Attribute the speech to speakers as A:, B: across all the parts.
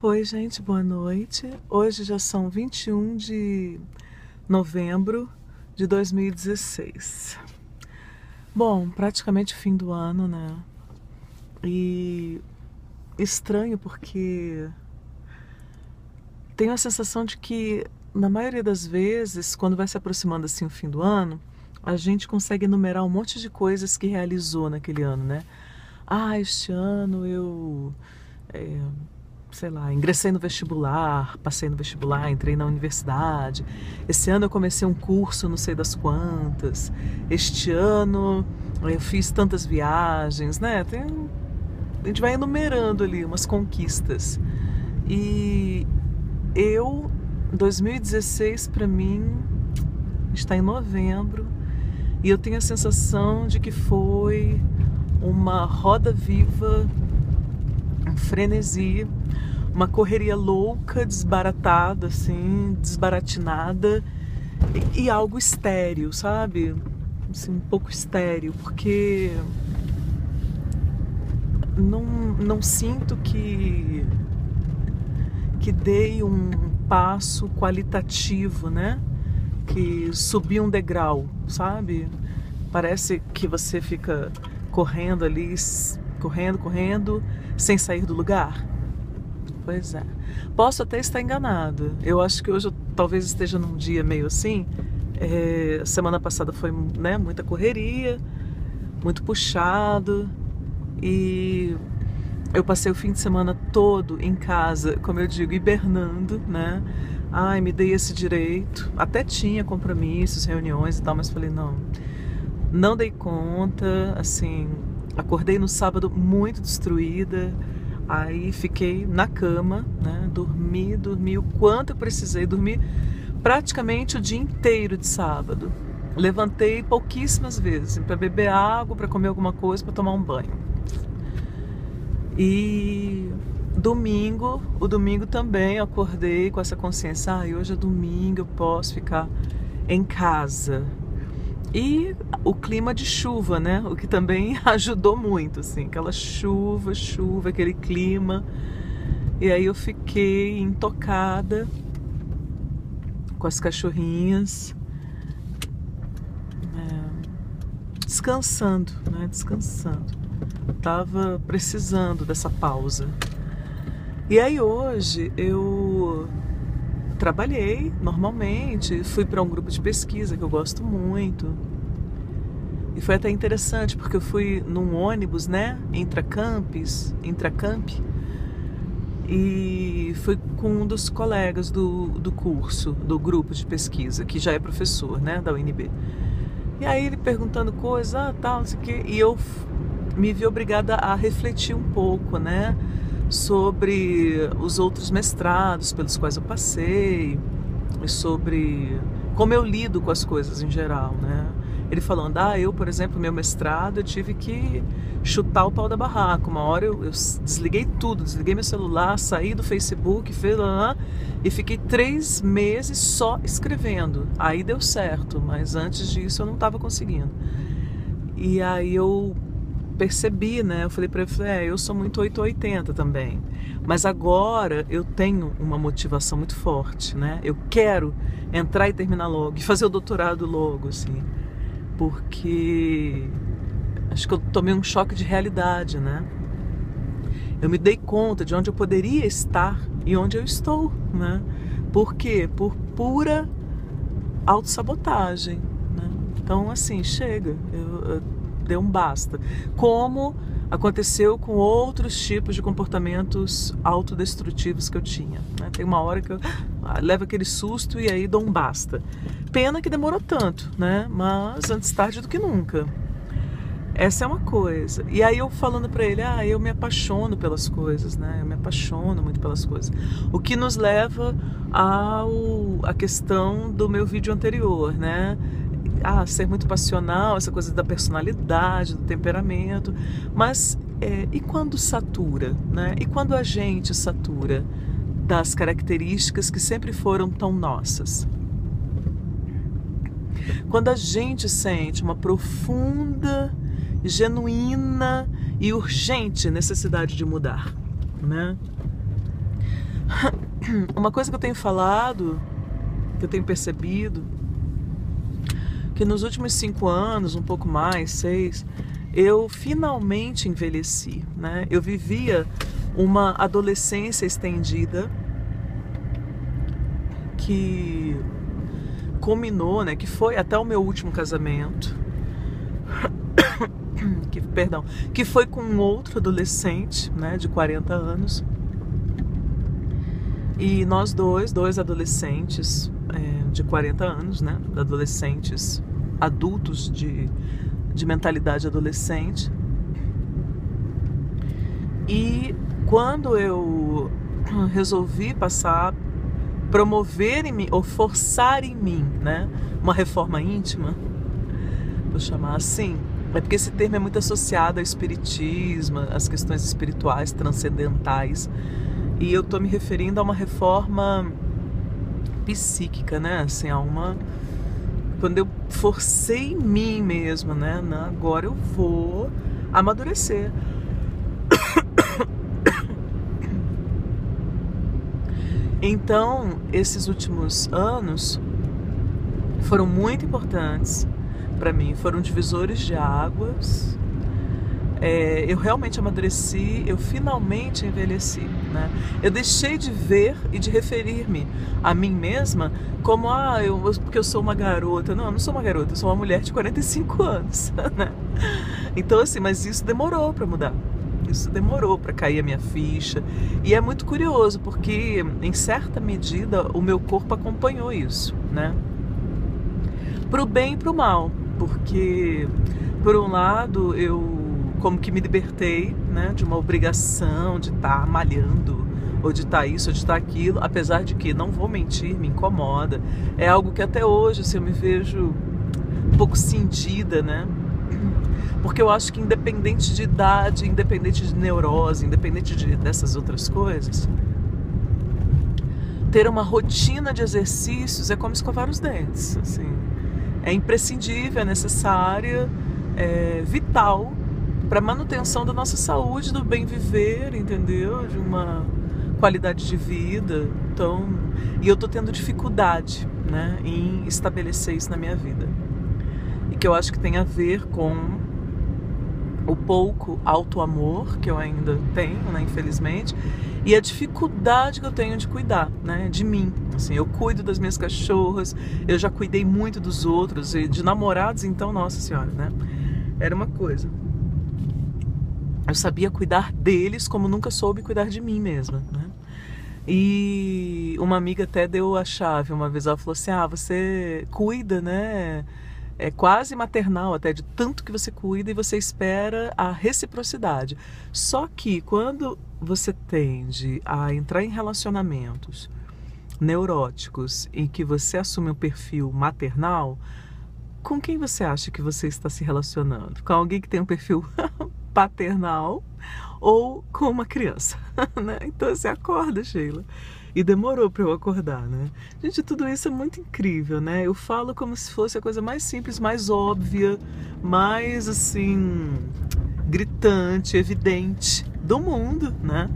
A: Oi, gente, boa noite. Hoje já são 21 de novembro de 2016. Bom, praticamente fim do ano, né? E estranho porque tenho a sensação de que, na maioria das vezes, quando vai se aproximando assim o fim do ano, a gente consegue enumerar um monte de coisas que realizou naquele ano, né? Ah, este ano eu sei lá, ingressei no vestibular, passei no vestibular, entrei na universidade. Esse ano eu comecei um curso, não sei das quantas. Este ano eu fiz tantas viagens, né? A gente vai enumerando ali umas conquistas. E 2016 para mim está em novembro e eu tenho a sensação de que foi uma roda viva, um frenesi, uma correria louca, desbaratada, assim, desbaratinada e algo estéril, sabe? Assim, um pouco estéril, porque não sinto que dei um passo qualitativo, né? Que subi um degrau, sabe? Parece que você fica correndo ali, correndo, sem sair do lugar. Pois é. Posso até estar enganado. Eu acho que hoje eu talvez esteja num dia meio assim. Semana passada foi, né, muita correria, muito puxado. E eu passei o fim de semana todo em casa, como eu digo, hibernando, né? Ai, me dei esse direito. Até tinha compromissos, reuniões e tal, mas falei, não dei conta, assim, acordei no sábado muito destruída, aí fiquei na cama, né, dormi o quanto eu precisei, dormi praticamente o dia inteiro de sábado, levantei pouquíssimas vezes, para beber água, para comer alguma coisa, para tomar um banho. E o domingo também eu acordei com essa consciência, hoje é domingo, eu posso ficar em casa. E o clima de chuva, né? O que também ajudou muito, assim, aquela chuva, aquele clima. E aí eu fiquei intocada com as cachorrinhas, descansando, né? Descansando. Tava precisando dessa pausa. E aí hoje eu trabalhei normalmente, fui para um grupo de pesquisa que eu gosto muito. E foi até interessante, porque eu fui num ônibus, né, intracamp, e fui com um dos colegas do curso, do grupo de pesquisa, que já é professor, né, da UNB. E aí ele perguntando coisas, tal, não sei o quê, e eu me vi obrigada a refletir um pouco, né, sobre os outros mestrados pelos quais eu passei, e sobre como eu lido com as coisas em geral, né. Ele falando, eu, por exemplo, meu mestrado, eu tive que chutar o pau da barraca. Uma hora eu desliguei tudo, desliguei meu celular, saí do Facebook, e fiquei 3 meses só escrevendo. Aí deu certo, mas antes disso eu não estava conseguindo. E aí eu percebi, né? Eu falei para ele, eu sou muito 880 também. Mas agora eu tenho uma motivação muito forte, né? Eu quero entrar e terminar logo, e fazer o doutorado logo, assim. Porque acho que eu tomei um choque de realidade, né? Eu me dei conta de onde eu poderia estar e onde eu estou, né? Por quê? Por pura autossabotagem, né? Então, assim, chega, eu dei um basta. Como aconteceu com outros tipos de comportamentos autodestrutivos que eu tinha, né? Tem uma hora que eu levo aquele susto e aí dou um basta. Pena que demorou tanto, né? Mas antes tarde do que nunca. Essa é uma coisa. E aí eu falando pra ele, eu me apaixono pelas coisas, né? Eu me apaixono muito pelas coisas. O que nos leva à questão do meu vídeo anterior, né? Ser muito passional, essa coisa da personalidade, do temperamento. Mas e quando satura, né? E quando a gente satura das características que sempre foram tão nossas? Quando a gente sente uma profunda, genuína e urgente necessidade de mudar, né? Uma coisa que eu tenho falado, que eu tenho percebido, que nos últimos 5 anos, um pouco mais, 6, eu finalmente envelheci, né? Eu vivia uma adolescência estendida que culminou, né? Que foi até o meu último casamento, que foi com um outro adolescente, né? De 40 anos. E nós dois adolescentes de 40 anos, né? Adolescentes adultos de mentalidade adolescente. E quando eu resolvi promover em mim, ou forçar em mim, né? Uma reforma íntima, vou chamar assim, é porque esse termo é muito associado ao espiritismo, às questões espirituais, transcendentais. E eu tô me referindo a uma reforma psíquica, né? Assim, quando eu forcei em mim mesma, né? Agora eu vou amadurecer. Então, esses últimos anos foram muito importantes para mim, foram divisores de águas. Eu realmente amadureci, eu finalmente envelheci, né? Eu deixei de ver e de referir-me a mim mesma como, porque eu sou uma garota. Não, eu não sou uma garota, eu sou uma mulher de 45 anos, né? Então, assim, mas isso demorou para mudar. Isso demorou para cair a minha ficha. E é muito curioso, porque, em certa medida, o meu corpo acompanhou isso, né? Pro bem e pro mal. Porque, por um lado, eu como que me libertei, né, de uma obrigação de estar malhando, ou de estar isso, ou de estar aquilo, apesar de que, não vou mentir, me incomoda. É algo que até hoje, assim, eu me vejo um pouco cindida, né? Porque eu acho que independente de idade, independente de neurose, independente dessas outras coisas, ter uma rotina de exercícios é como escovar os dentes, assim. É imprescindível, é necessária, é vital para a manutenção da nossa saúde, do bem viver, entendeu? De uma qualidade de vida. Então, e eu tô tendo dificuldade, né, em estabelecer isso na minha vida. E que eu acho que tem a ver com o pouco auto-amor que eu ainda tenho, né, infelizmente, e a dificuldade que eu tenho de cuidar, né, de mim. Assim, eu cuido das minhas cachorras, eu já cuidei muito dos outros, e de namorados, então, nossa senhora, né, era uma coisa. Eu sabia cuidar deles como nunca soube cuidar de mim mesma, né? E uma amiga até deu a chave uma vez, ela falou assim, você cuida, né? É quase maternal até, de tanto que você cuida e você espera a reciprocidade. Só que quando você tende a entrar em relacionamentos neuróticos em que você assume um perfil maternal, com quem você acha que você está se relacionando? Com alguém que tem um perfil paternal ou com uma criança, né? Então você acorda, Sheila. E demorou para eu acordar, né? Gente, tudo isso é muito incrível, né? Eu falo como se fosse a coisa mais simples, mais óbvia, mais, assim, gritante, evidente do mundo, né?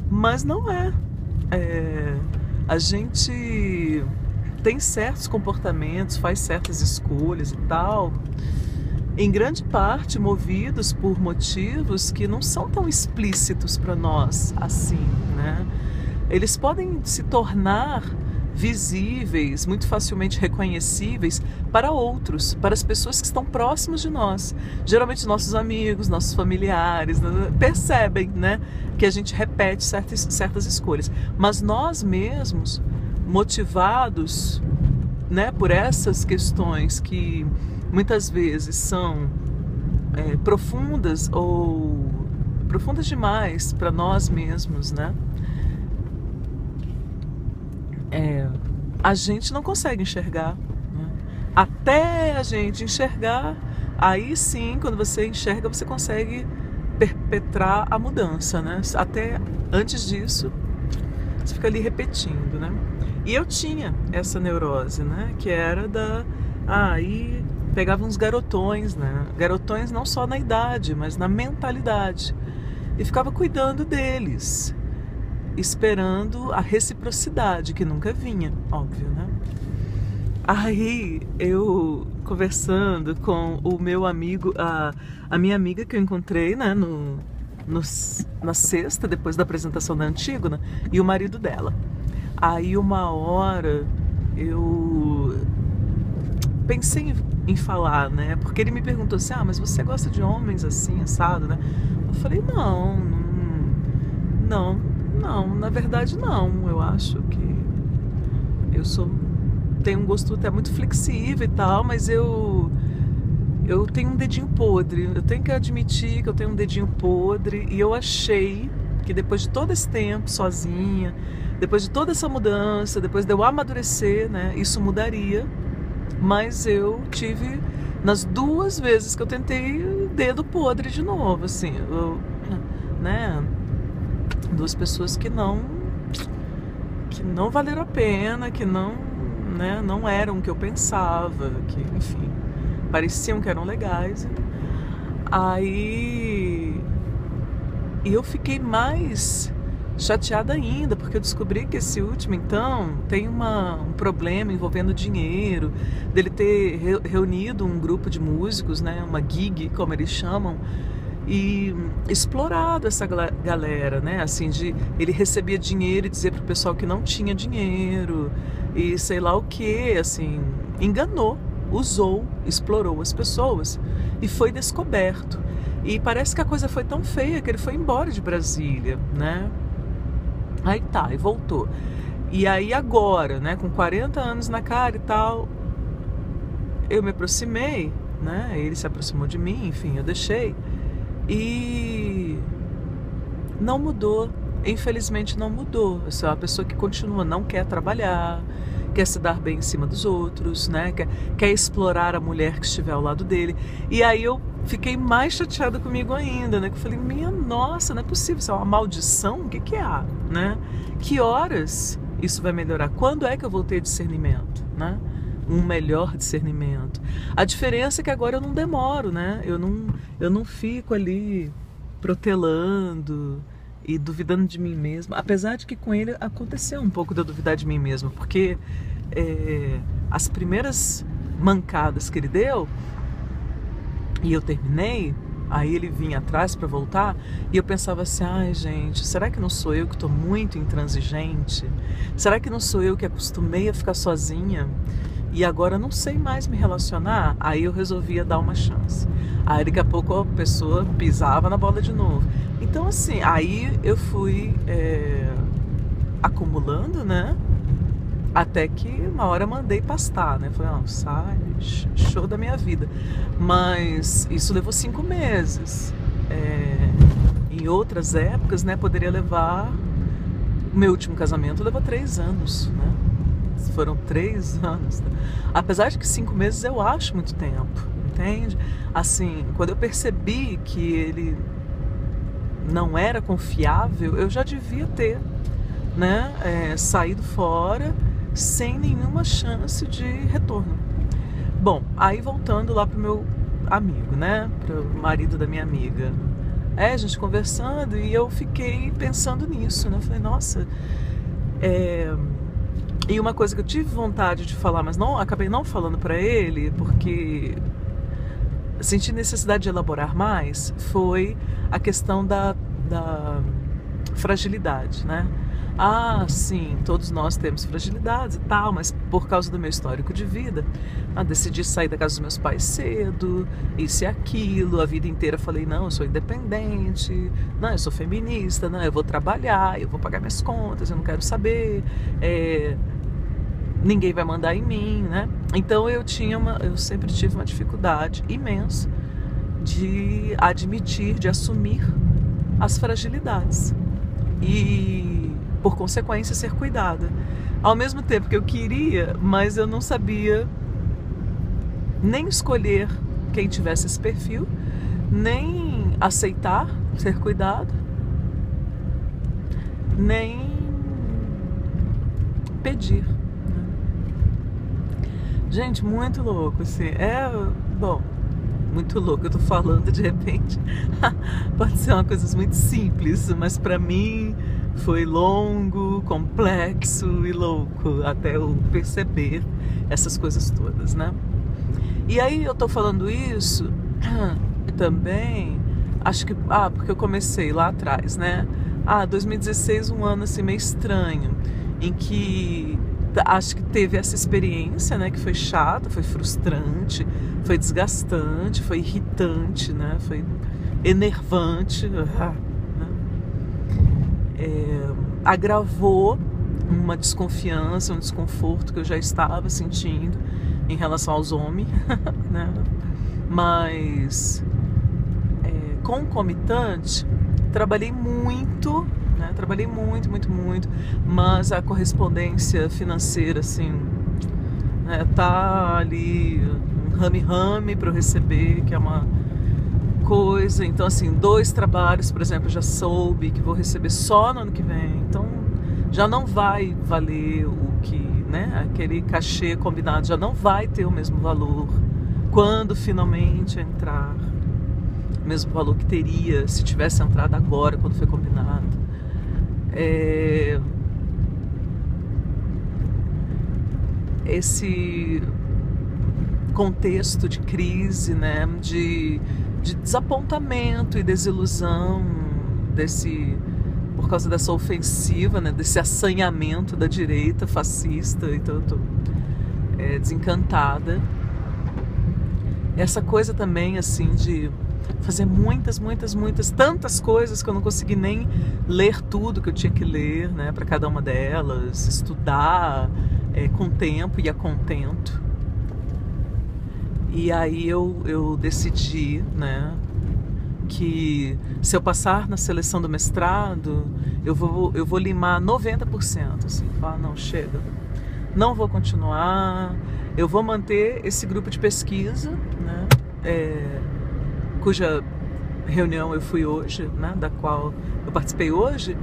A: Mas não é. A gente tem certos comportamentos, faz certas escolhas e tal, em grande parte movidos por motivos que não são tão explícitos para nós assim, né? Eles podem se tornar visíveis, muito facilmente reconhecíveis para outros, para as pessoas que estão próximas de nós. Geralmente nossos amigos, nossos familiares, né, percebem, né, que a gente repete certas escolhas. Mas nós mesmos, motivados, né, por essas questões que muitas vezes são profundas ou profundas demais para nós mesmos, né? A gente não consegue enxergar, né? Até a gente enxergar, aí sim, quando você enxerga, você consegue perpetrar a mudança, né? Até antes disso, você fica ali repetindo, né? E eu tinha essa neurose, né? Que era aí pegava uns garotões, né? Garotões não só na idade, mas na mentalidade. E ficava cuidando deles. esperando a reciprocidade, que nunca vinha, óbvio, né? Aí eu conversando com o meu amigo, a minha amiga que eu encontrei, né, na sexta, depois da apresentação da Antígona, e o marido dela. Aí uma hora eu pensei em falar, né? Porque ele me perguntou assim, mas você gosta de homens assim, assado, né? Eu falei, não, na verdade não. Eu acho que eu tenho um gosto até muito flexível e tal, mas eu tenho um dedinho podre. Eu tenho que admitir que eu tenho um dedinho podre, e eu achei que depois de todo esse tempo sozinha, depois de toda essa mudança, depois de eu amadurecer, né, isso mudaria. Mas eu tive, nas 2 vezes que eu tentei, dedo podre de novo, assim, né? 2 pessoas que não valeram a pena, que não, né, não eram o que eu pensava, que, enfim, pareciam que eram legais. Aí eu fiquei mais chateada ainda, porque eu descobri que esse último, então, tem um problema envolvendo dinheiro, dele ter reunido um grupo de músicos, né, uma gig, como eles chamam, e explorado essa galera, né, assim, ele recebia dinheiro e dizia pro pessoal que não tinha dinheiro, e sei lá o que, assim, enganou, usou, explorou as pessoas, e foi descoberto. E parece que a coisa foi tão feia que ele foi embora de Brasília, né? Aí tá, e voltou. E aí agora, né, com 40 anos na cara e tal, eu me aproximei, né, ele se aproximou de mim, enfim, eu deixei. E não mudou, infelizmente não mudou. Eu sou uma pessoa que continua, não quer trabalhar, quer se dar bem em cima dos outros, né, quer explorar a mulher que estiver ao lado dele. E aí eu fiquei mais chateada comigo ainda, né? Que eu falei, minha nossa, não é possível, isso é uma maldição? O que há, né? Que horas isso vai melhorar? Quando é que eu vou ter discernimento, né? Um melhor discernimento. A diferença é que agora eu não demoro, né? Eu não fico ali protelando e duvidando de mim mesma. Apesar de que com ele aconteceu um pouco de eu duvidar de mim mesma, porque as primeiras mancadas que ele deu, e eu terminei, aí ele vinha atrás para voltar, e eu pensava assim, ai gente, será que não sou eu que estou muito intransigente? Será que não sou eu que acostumei a ficar sozinha? E agora não sei mais me relacionar? Aí eu resolvia dar uma chance. Aí daqui a pouco a pessoa pisava na bola de novo. Então assim, aí eu fui acumulando, né? Até que uma hora mandei pastar, né? Falei, não, sai, show da minha vida. Mas isso levou 5 meses. Em outras épocas, né, poderia levar... O meu último casamento levou 3 anos, né? Foram 3 anos. Né? Apesar de que 5 meses eu acho muito tempo, entende? Assim, quando eu percebi que ele não era confiável, eu já devia ter, né, saído fora sem nenhuma chance de retorno. Bom, aí voltando lá pro meu amigo, né, pro marido da minha amiga, a gente conversando, e eu fiquei pensando nisso, né, eu falei, nossa, e uma coisa que eu tive vontade de falar, mas acabei não falando para ele, porque senti necessidade de elaborar mais, foi a questão da fragilidade, né? Sim, todos nós temos fragilidades e tal, mas por causa do meu histórico de vida, decidi sair da casa dos meus pais cedo, isso e aquilo, a vida inteira falei, não, eu sou independente, não, eu sou feminista, não, eu vou trabalhar, eu vou pagar minhas contas, eu não quero saber, ninguém vai mandar em mim, né? Então eu sempre tive uma dificuldade imensa de admitir, de assumir as fragilidades e, por consequência, ser cuidada. Ao mesmo tempo que eu queria, mas eu não sabia nem escolher quem tivesse esse perfil, nem aceitar ser cuidado, nem pedir. Gente, muito louco, assim. Bom, muito louco, eu tô falando, de repente pode ser uma coisa muito simples, mas pra mim foi longo, complexo e louco até eu perceber essas coisas todas, né? E aí eu tô falando isso também, acho que, porque eu comecei lá atrás, né? 2016, um ano assim meio estranho, em que acho que teve essa experiência, né? Que foi chata, foi frustrante, foi desgastante, foi irritante, né? Foi enervante, né? Agravou uma desconfiança, um desconforto que eu já estava sentindo em relação aos homens, né? Mas concomitante, trabalhei muito, né? Trabalhei muito, mas a correspondência financeira, assim, né? Tá ali um rame-rame para eu receber, que é uma coisa. Então, assim, 2 trabalhos, por exemplo, já soube que vou receber só no ano que vem. Então, já não vai valer o que, né? Aquele cachê combinado já não vai ter o mesmo valor quando finalmente entrar. O mesmo valor que teria se tivesse entrado agora, quando foi combinado. Esse contexto de crise, né? De desapontamento e desilusão por causa dessa ofensiva, né, desse assanhamento da direita fascista. Então eu tô desencantada. Essa coisa também, assim, de fazer tantas coisas que eu não consegui nem ler tudo que eu tinha que ler, né, para cada uma delas, estudar com tempo e a contento. E aí eu decidi, né, que se eu passar na seleção do mestrado, eu vou limar 90%, assim, falar, não, chega, não vou continuar, eu vou manter esse grupo de pesquisa, né, cuja reunião eu fui hoje, né, da qual eu participei hoje,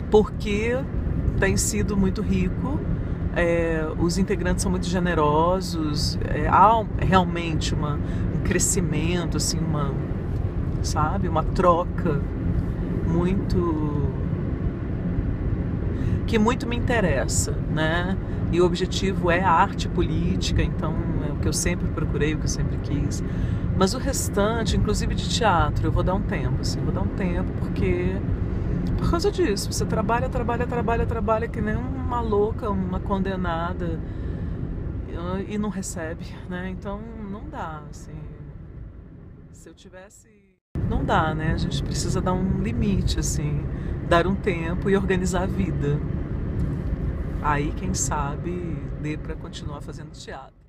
A: porque tem sido muito rico. Os integrantes são muito generosos, há realmente um crescimento, assim, uma troca que muito me interessa, né? E o objetivo é a arte política, então é o que eu sempre procurei, o que eu sempre quis. Mas o restante, inclusive de teatro, eu vou dar um tempo, assim, porque por causa disso, você trabalha que nem uma louca, uma condenada e não recebe, né? Então não dá, assim. Se eu tivesse... Não dá, né? A gente precisa dar um limite, assim, dar um tempo e organizar a vida. Aí, quem sabe, dê pra continuar fazendo teatro.